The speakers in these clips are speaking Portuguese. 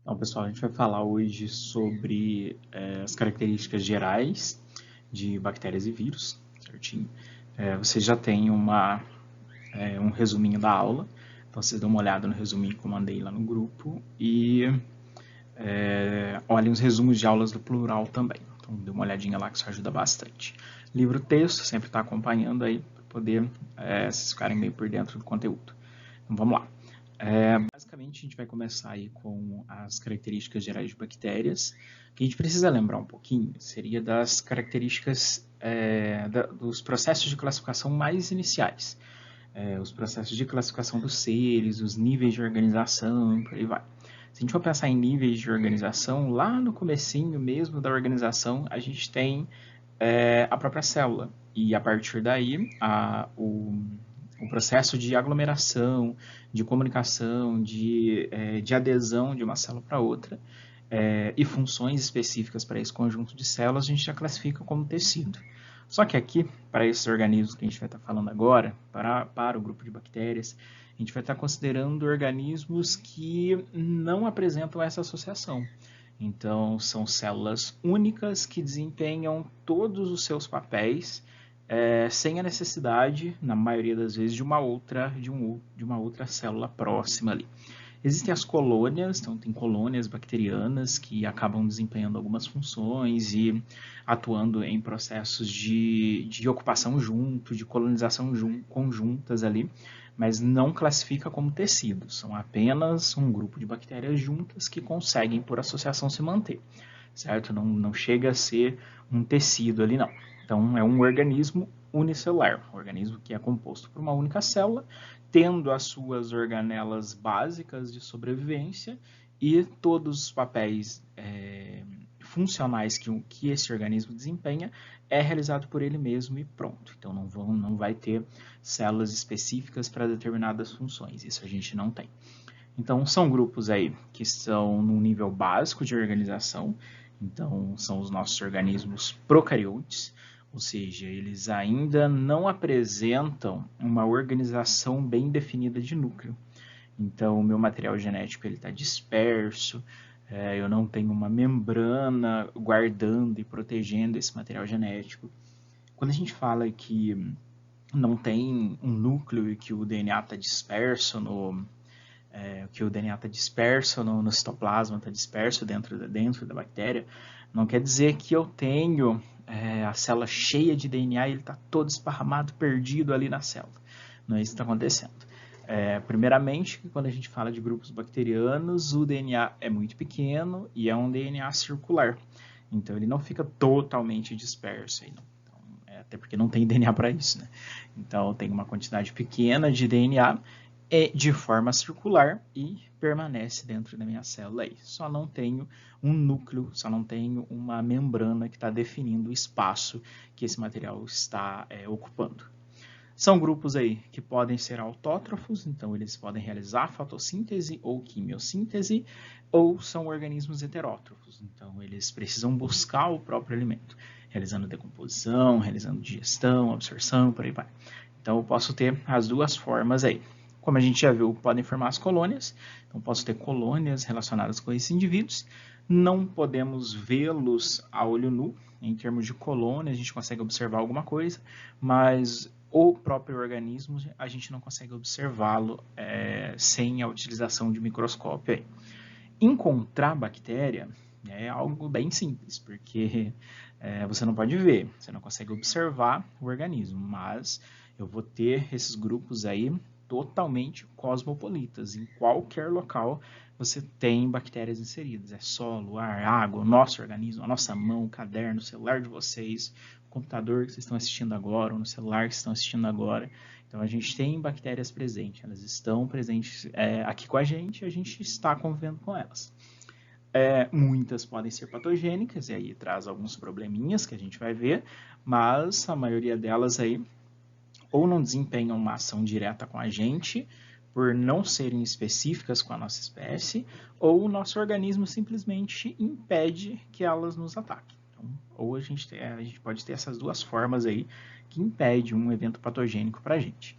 Então, pessoal, a gente vai falar hoje sobre as características gerais de bactérias e vírus, certinho? Vocês já têm um resuminho da aula, então vocês dão uma olhada no resuminho que eu mandei lá no grupo e olhem os resumos de aulas do plural também. Então, dê uma olhadinha lá que isso ajuda bastante. Livro-texto, sempre está acompanhando aí, para poder vocês ficarem meio por dentro do conteúdo. Então, vamos lá. Basicamente, a gente vai começar aí com as características gerais de bactérias. O que a gente precisa lembrar um pouquinho seria das características dos processos de classificação mais iniciais. Os processos de classificação dos seres, os níveis de organização, por aí vai. Se a gente for pensar em níveis de organização, lá no comecinho mesmo da organização, a gente tem a própria célula. E a partir daí, o processo de aglomeração, de comunicação, de adesão de uma célula para outra, e funções específicas para esse conjunto de células, a gente já classifica como tecido. Só que aqui, para esses organismos que a gente vai estar falando agora, para o grupo de bactérias, a gente vai estar considerando organismos que não apresentam essa associação. Então, são células únicas que desempenham todos os seus papéis sem a necessidade, na maioria das vezes, de uma outra célula próxima ali. Existem as colônias, então tem colônias bacterianas que acabam desempenhando algumas funções e atuando em processos de ocupação junto, de colonização conjuntas ali, mas não classifica como tecido, são apenas um grupo de bactérias juntas que conseguem, por associação, se manter, certo? Não chega a ser um tecido ali, não. Então, é um organismo unicelular, um organismo que é composto por uma única célula, tendo as suas organelas básicas de sobrevivência e todos os papéis funcionais que esse organismo desempenha é realizado por ele mesmo e pronto. Então, não vai ter células específicas para determinadas funções, isso a gente não tem. Então, são grupos aí que estão no nível básico de organização, então são os nossos organismos procariontes, ou seja, eles ainda não apresentam uma organização bem definida de núcleo. Então, o meu material genético está disperso, eu não tenho uma membrana guardando e protegendo esse material genético. Quando a gente fala que não tem um núcleo e que o DNA está disperso no citoplasma, está disperso dentro da bactéria, não quer dizer que eu tenho a célula cheia de DNA e ele está todo esparramado, perdido ali na célula. Não é isso que está acontecendo. Primeiramente, quando a gente fala de grupos bacterianos, o DNA é muito pequeno e é um DNA circular. Então, ele não fica totalmente disperso. Então, até porque não tem DNA para isso, né? Então, tem uma quantidade pequena de DNA de forma circular e permanece dentro da minha célula aí. Só não tenho um núcleo, só não tenho uma membrana que está definindo o espaço que esse material está ocupando. São grupos aí que podem ser autótrofos, então eles podem realizar fotossíntese ou quimiossíntese, ou são organismos heterótrofos, então eles precisam buscar o próprio alimento, realizando decomposição, realizando digestão, absorção, por aí vai. Então eu posso ter as duas formas aí. Como a gente já viu, podem formar as colônias, então posso ter colônias relacionadas com esses indivíduos, não podemos vê-los a olho nu, em termos de colônia, a gente consegue observar alguma coisa, mas o próprio organismo a gente não consegue observá-lo sem a utilização de microscópio aí. Encontrar bactéria é algo bem simples, porque você não pode ver, você não consegue observar o organismo, mas eu vou ter esses grupos aí totalmente cosmopolitas. Em qualquer local você tem bactérias inseridas. É solo, ar, água, o nosso organismo, a nossa mão, o caderno, o celular de vocês, o computador que vocês estão assistindo agora, ou no celular que vocês estão assistindo agora. Então, a gente tem bactérias presentes, elas estão presentes aqui com a gente está convivendo com elas. Muitas podem ser patogênicas, e aí traz alguns probleminhas que a gente vai ver, mas a maioria delas aí ou não desempenham uma ação direta com a gente, por não serem específicas com a nossa espécie, ou o nosso organismo simplesmente impede que elas nos ataquem. Então, ou a gente pode ter essas duas formas aí que impede um evento patogênico para a gente.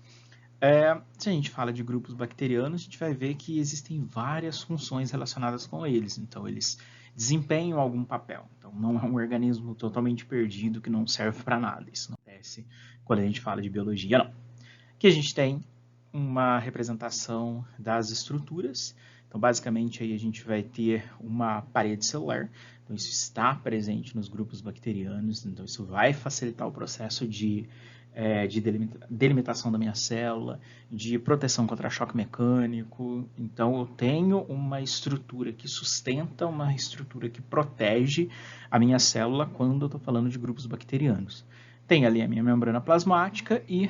Se a gente fala de grupos bacterianos, a gente vai ver que existem várias funções relacionadas com eles. Então, eles desempenham algum papel. Então, não é um organismo totalmente perdido que não serve para nada. Isso não acontece quando a gente fala de biologia, não. Aqui a gente tem uma representação das estruturas. Então, basicamente, aí a gente vai ter uma parede celular. Então, isso está presente nos grupos bacterianos. Então, isso vai facilitar o processo de delimitação da minha célula, de proteção contra choque mecânico. Então, eu tenho uma estrutura que sustenta, uma estrutura que protege a minha célula quando eu estou falando de grupos bacterianos. Tem ali a minha membrana plasmática e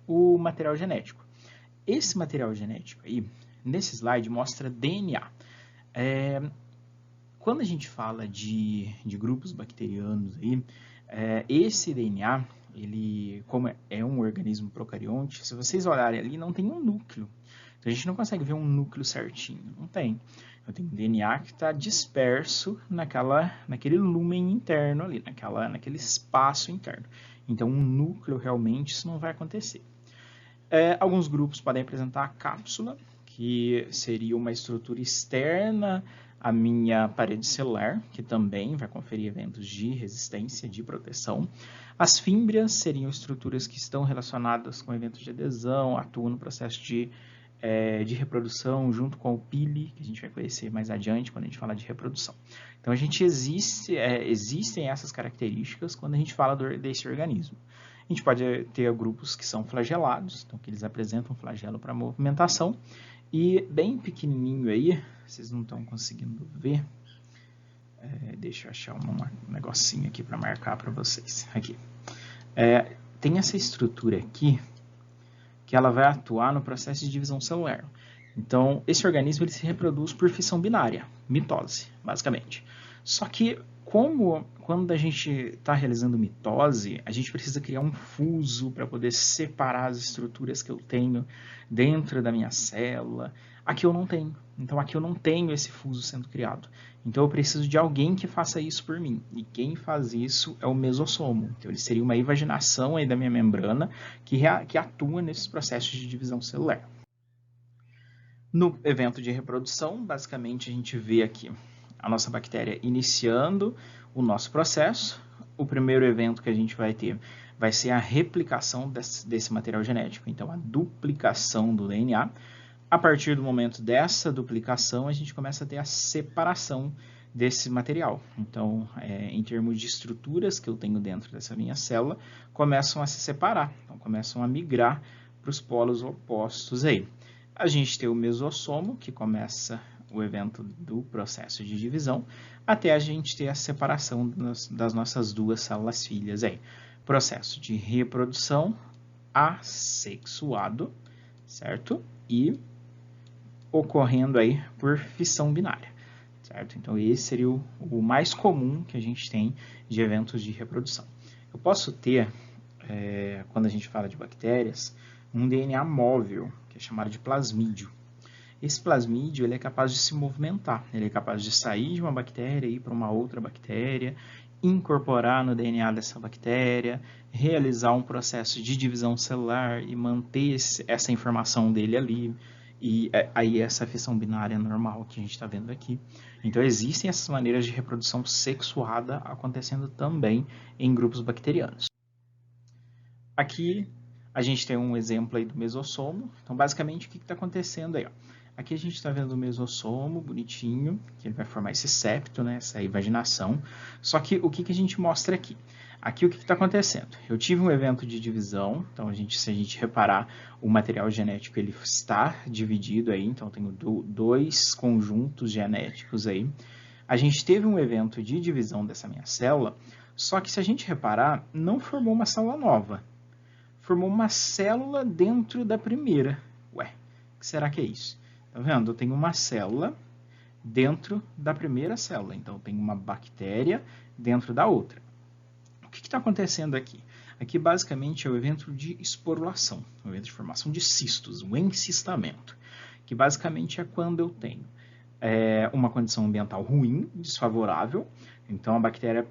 o material genético. Esse material genético aí, nesse slide, mostra DNA. Quando a gente fala de grupos bacterianos aí, esse DNA, ele, como é um organismo procarionte, se vocês olharem ali, não tem um núcleo. Então, a gente não consegue ver um núcleo certinho, não tem. Eu tenho um DNA que está disperso naquele lumen interno ali, naquele espaço interno. Então, um núcleo, realmente, isso não vai acontecer. Alguns grupos podem apresentar a cápsula, que seria uma estrutura externa à minha parede celular, que também vai conferir eventos de resistência, de proteção. As fímbrias seriam estruturas que estão relacionadas com eventos de adesão, atuam no processo de reprodução, junto com o pili, que a gente vai conhecer mais adiante quando a gente fala de reprodução. Então, existem essas características quando a gente fala desse organismo. A gente pode ter grupos que são flagelados, então que eles apresentam flagelo para movimentação, e bem pequenininho aí, vocês não estão conseguindo ver, deixa eu achar um negocinho aqui para marcar para vocês. Aqui. Tem essa estrutura aqui, que ela vai atuar no processo de divisão celular. Então, esse organismo ele se reproduz por fissão binária, mitose, basicamente. Só que, quando a gente está realizando mitose, a gente precisa criar um fuso para poder separar as estruturas que eu tenho dentro da minha célula. Aqui eu não tenho. Então, aqui eu não tenho esse fuso sendo criado. Então, eu preciso de alguém que faça isso por mim. E quem faz isso é o mesossomo. Então, ele seria uma invaginação aí da minha membrana que atua nesses processos de divisão celular. No evento de reprodução, basicamente, a gente vê aqui a nossa bactéria iniciando o nosso processo. O primeiro evento que a gente vai ter vai ser a replicação desse material genético, então a duplicação do DNA. A partir do momento dessa duplicação, a gente começa a ter a separação desse material. Então, em termos de estruturas que eu tenho dentro dessa minha célula, começam a se separar, então começam a migrar para os polos opostos aí. A gente tem o mesossomo, que começa o evento do processo de divisão, até a gente ter a separação das nossas duas células filhas aí. Processo de reprodução assexuado, certo? E ocorrendo aí por fissão binária, certo? Então, esse seria o mais comum que a gente tem de eventos de reprodução. Eu posso ter, quando a gente fala de bactérias, um DNA móvel, que é chamado de plasmídio. Esse plasmídio ele é capaz de se movimentar, ele é capaz de sair de uma bactéria e ir para uma outra bactéria, incorporar no DNA dessa bactéria, realizar um processo de divisão celular e manter essa informação dele ali. E aí essa fissão binária normal que a gente está vendo aqui. Então, existem essas maneiras de reprodução sexuada acontecendo também em grupos bacterianos. Aqui a gente tem um exemplo aí do mesossomo. Então, basicamente, o que está acontecendo aí? Ó? Aqui a gente está vendo o mesossomo bonitinho, que ele vai formar esse septo, né, essa invaginação. Só que o que a gente mostra aqui? Aqui o que está acontecendo? Eu tive um evento de divisão, então se a gente reparar, o material genético ele está dividido aí, então eu tenho dois conjuntos genéticos aí. A gente teve um evento de divisão dessa minha célula, só que se a gente reparar, não formou uma célula nova. Formou uma célula dentro da primeira. Ué, o que será que é isso? Tá vendo? Eu tenho uma célula dentro da primeira célula. Então, eu tenho uma bactéria dentro da outra. O que está acontecendo aqui? Aqui, basicamente, é o evento de esporulação, o evento de formação de cistos, o encistamento, que basicamente é quando eu tenho uma condição ambiental ruim, desfavorável. Então a bactéria,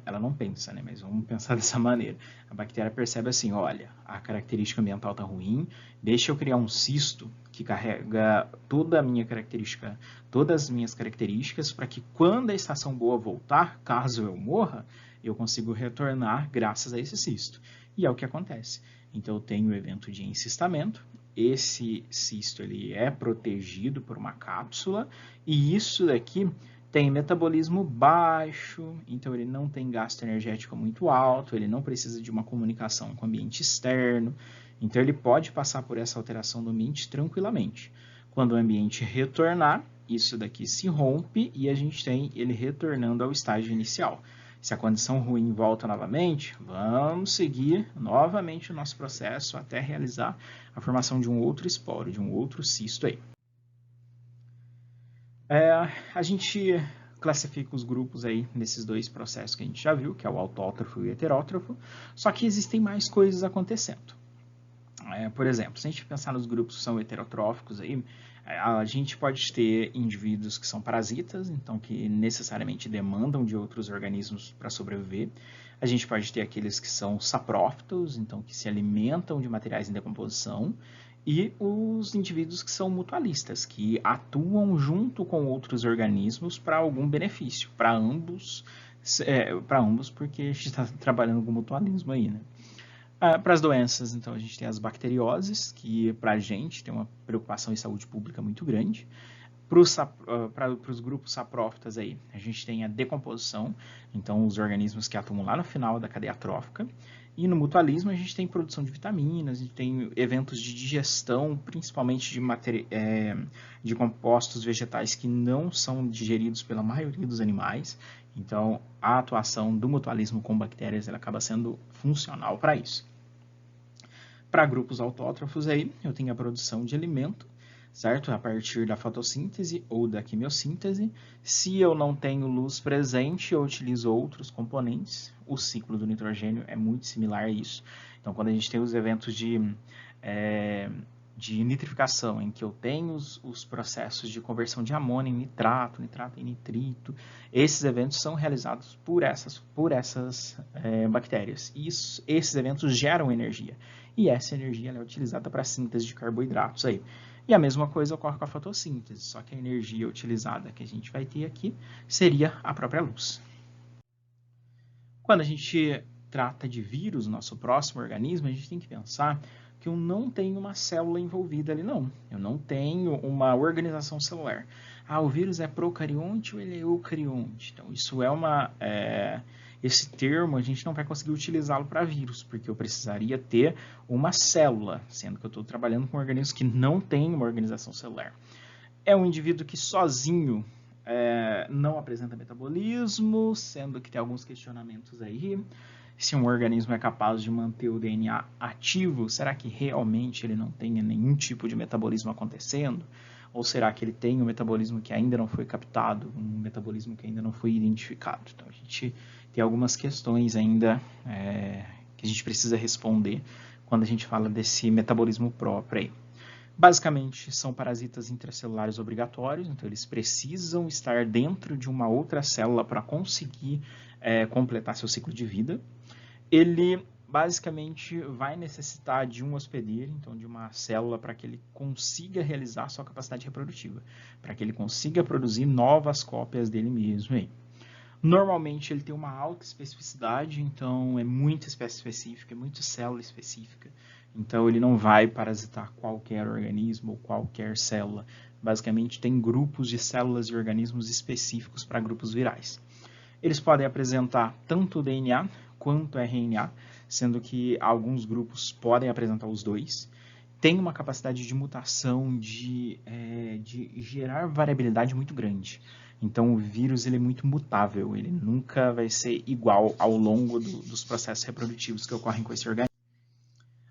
ela não pensa, né? Mas vamos pensar dessa maneira. A bactéria percebe assim, olha, a característica ambiental está ruim, deixa eu criar um cisto que carrega toda a minha característica, todas as minhas características, para que quando a estação boa voltar, caso eu morra, eu consigo retornar graças a esse cisto. E é o que acontece. Então eu tenho o evento de encistamento, esse cisto ele é protegido por uma cápsula, e isso daqui tem metabolismo baixo, então ele não tem gasto energético muito alto, ele não precisa de uma comunicação com o ambiente externo, então ele pode passar por essa alteração do ambiente tranquilamente. Quando o ambiente retornar, isso daqui se rompe e a gente tem ele retornando ao estágio inicial. Se a condição ruim volta novamente, vamos seguir novamente o nosso processo até realizar a formação de um outro esporo, de um outro cisto aí. A gente classifica os grupos aí nesses dois processos que a gente já viu, que é o autótrofo e o heterótrofo, só que existem mais coisas acontecendo. Por exemplo, se a gente pensar nos grupos que são heterotróficos aí, a gente pode ter indivíduos que são parasitas, então que necessariamente demandam de outros organismos para sobreviver. A gente pode ter aqueles que são saprófitos, então que se alimentam de materiais em decomposição. E os indivíduos que são mutualistas, que atuam junto com outros organismos para algum benefício, para ambos, porque a gente está trabalhando com mutualismo aí, né? Para as doenças, então, a gente tem as bacterioses, que para a gente tem uma preocupação em saúde pública muito grande. Para os grupos saprófitas aí, a gente tem a decomposição, então os organismos que atuam lá no final da cadeia trófica. E no mutualismo a gente tem produção de vitaminas, a gente tem eventos de digestão, principalmente de compostos vegetais que não são digeridos pela maioria dos animais. Então a atuação do mutualismo com bactérias ela acaba sendo funcional para isso. Para grupos autótrofos aí, eu tenho a produção de alimento, certo? A partir da fotossíntese ou da quimiossíntese. Se eu não tenho luz presente, eu utilizo outros componentes. O ciclo do nitrogênio é muito similar a isso. Então, quando a gente tem os eventos de nitrificação, em que eu tenho os processos de conversão de amônia em nitrato, nitrato em nitrito, esses eventos são realizados por essas bactérias. E esses eventos geram energia. E essa energia ela é utilizada para a síntese de carboidratos aí. E a mesma coisa ocorre com a fotossíntese, só que a energia utilizada que a gente vai ter aqui seria a própria luz. Quando a gente trata de vírus, nosso próximo organismo, a gente tem que pensar que eu não tenho uma célula envolvida ali, não. Eu não tenho uma organização celular. O vírus é procarionte ou ele é eucarionte? Então, isso esse termo a gente não vai conseguir utilizá-lo para vírus, porque eu precisaria ter uma célula, sendo que eu estou trabalhando com organismos que não têm uma organização celular. É um indivíduo que sozinho não apresenta metabolismo, sendo que tem alguns questionamentos aí. Se um organismo é capaz de manter o DNA ativo, será que realmente ele não tem nenhum tipo de metabolismo acontecendo? Ou será que ele tem um metabolismo que ainda não foi captado, um metabolismo que ainda não foi identificado? Então, a gente tem algumas questões ainda que a gente precisa responder quando a gente fala desse metabolismo próprio aí. Basicamente, são parasitas intracelulares obrigatórios, então eles precisam estar dentro de uma outra célula para conseguir completar seu ciclo de vida. Ele basicamente vai necessitar de um hospedeiro, então de uma célula para que ele consiga realizar sua capacidade reprodutiva, para que ele consiga produzir novas cópias dele mesmo aí. Normalmente ele tem uma alta especificidade, então é muito espécie específica, é muito célula específica. Então ele não vai parasitar qualquer organismo ou qualquer célula. Basicamente tem grupos de células e organismos específicos para grupos virais. Eles podem apresentar tanto DNA quanto RNA, sendo que alguns grupos podem apresentar os dois. Tem uma capacidade de mutação, de gerar variabilidade muito grande. Então, o vírus ele é muito mutável, ele nunca vai ser igual ao longo dos processos reprodutivos que ocorrem com esse organismo.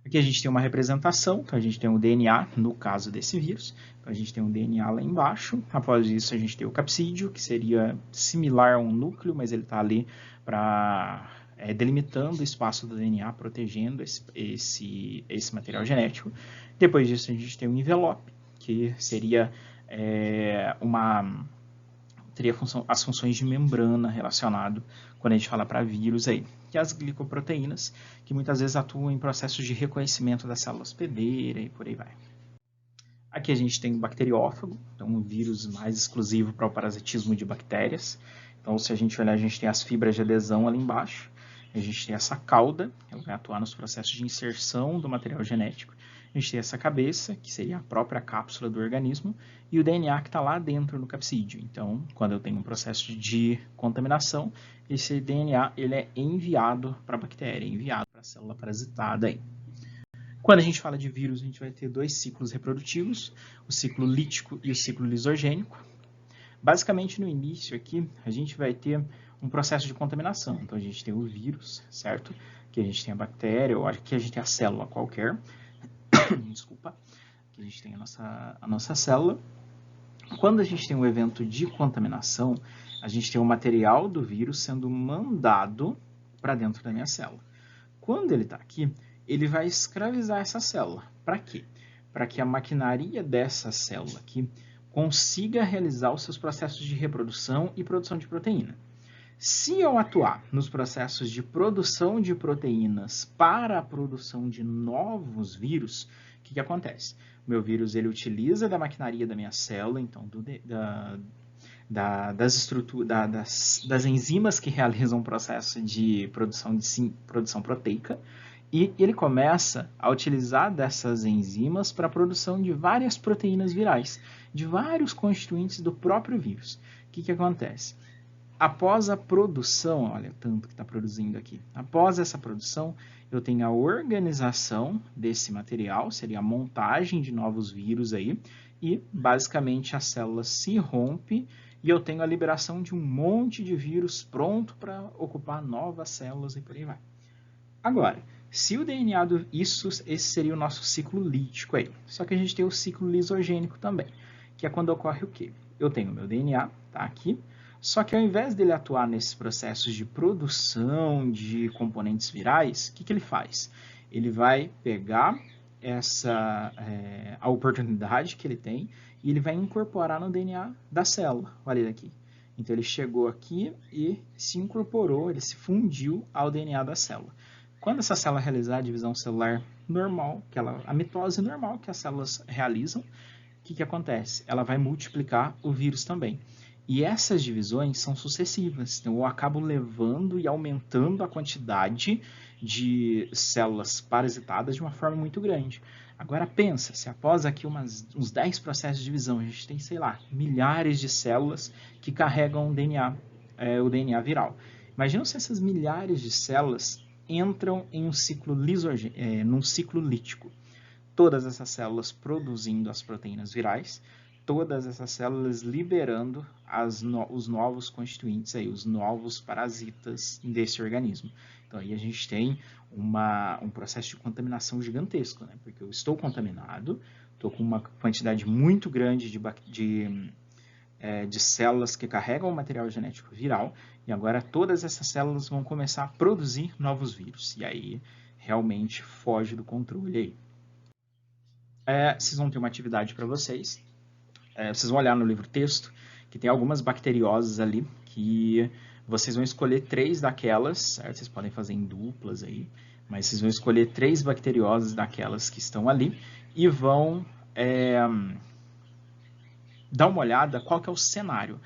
Aqui a gente tem uma representação, então a gente tem o DNA no caso desse vírus, então a gente tem um DNA lá embaixo, após isso a gente tem o capsídeo, que seria similar a um núcleo, mas ele está ali para delimitando o espaço do DNA, protegendo esse material genético. Depois disso a gente tem o envelope, que seria teria as funções de membrana relacionado quando a gente fala para vírus aí, que é as glicoproteínas, que muitas vezes atuam em processos de reconhecimento da célula hospedeira e por aí vai. Aqui a gente tem o bacteriófago, então um vírus mais exclusivo para o parasitismo de bactérias. Então, se a gente olhar, a gente tem as fibras de adesão ali embaixo, a gente tem essa cauda, ela vai atuar nos processos de inserção do material genético, a gente tem essa cabeça, que seria a própria cápsula do organismo, e o DNA que está lá dentro no capsídeo. Então, quando eu tenho um processo de contaminação, esse DNA ele é enviado para a bactéria, enviado para a célula parasitada aí. Quando a gente fala de vírus, a gente vai ter dois ciclos reprodutivos, o ciclo lítico e o ciclo lisogênico. Basicamente, no início aqui, a gente vai ter um processo de contaminação. Então, a gente tem o vírus, certo? Aqui a gente tem a bactéria, ou aqui a gente tem a célula qualquer. Desculpa. Aqui a gente tem a nossa célula. Quando a gente tem um evento de contaminação, a gente tem o material do vírus sendo mandado para dentro da minha célula. Quando ele está aqui, ele vai escravizar essa célula. Para quê? Para que a maquinaria dessa célula aqui consiga realizar os seus processos de reprodução e produção de proteína. Se eu atuar nos processos de produção de proteínas para a produção de novos vírus, o que acontece? O meu vírus ele utiliza da maquinaria da minha célula, então das enzimas que realizam o processo de produção proteica, e ele começa a utilizar dessas enzimas para a produção de várias proteínas virais, de vários constituintes do próprio vírus. O que acontece? Após a produção, olha o tanto que está produzindo aqui, após essa produção, eu tenho a organização desse material, seria a montagem de novos vírus aí, e basicamente a célula se rompe e eu tenho a liberação de um monte de vírus pronto para ocupar novas células e por aí vai. Agora, se o DNA esse seria o nosso ciclo lítico aí. Só que a gente tem o ciclo lisogênico também, que é quando ocorre o quê? Eu tenho o meu DNA, tá aqui, só que ao invés dele atuar nesses processos de produção de componentes virais, o que ele faz? Ele vai pegar a oportunidade que ele tem e ele vai incorporar no DNA da célula. Olha ele aqui. Então, ele chegou aqui e se incorporou, ele se fundiu ao DNA da célula. Quando essa célula realizar a divisão celular normal, a mitose normal que as células realizam, o que acontece? Ela vai multiplicar o vírus também. E essas divisões são sucessivas, então eu acabo levando e aumentando a quantidade de células parasitadas de uma forma muito grande. Agora pensa, se após aqui uns 10 processos de divisão, a gente tem, sei lá, milhares de células que carregam o DNA viral. Imagina se essas milhares de células entram em num ciclo lítico. Todas essas células produzindo as proteínas virais, todas essas células liberando os novos constituintes, aí, os novos parasitas desse organismo. Então, aí a gente tem um processo de contaminação gigantesco, né? Porque eu estou contaminado, estou com uma quantidade muito grande de células que carregam o material genético viral, e agora todas essas células vão começar a produzir novos vírus, e aí realmente foge do controle aí. Vocês vão ter uma atividade para vocês. Vocês vão olhar no livro texto, que tem algumas bacterioses ali, que vocês vão escolher 3 daquelas, certo? Vocês podem fazer em duplas aí, mas vocês vão escolher 3 bacterioses daquelas que estão ali, e vão dar uma olhada qual que é o cenário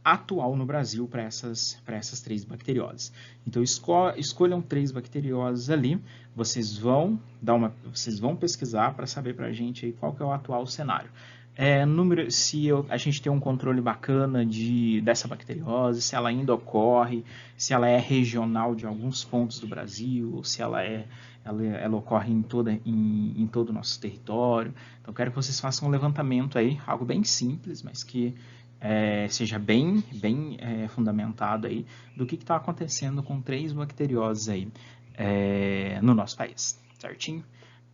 atual no Brasil para essas 3 bacterioses. Então, escolham 3 bacterioses ali, vocês vão pesquisar para saber para a gente aí qual que é o atual cenário. Se a gente tem um controle bacana dessa bacteriose, se ela ainda ocorre, se ela é regional de alguns pontos do Brasil, ou se ela ocorre em todo o nosso território. Então, quero que vocês façam um levantamento aí, algo bem simples, mas que seja bem fundamentado aí, do que está acontecendo com 3 bacterioses aí no nosso país, certinho?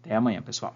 Até amanhã, pessoal.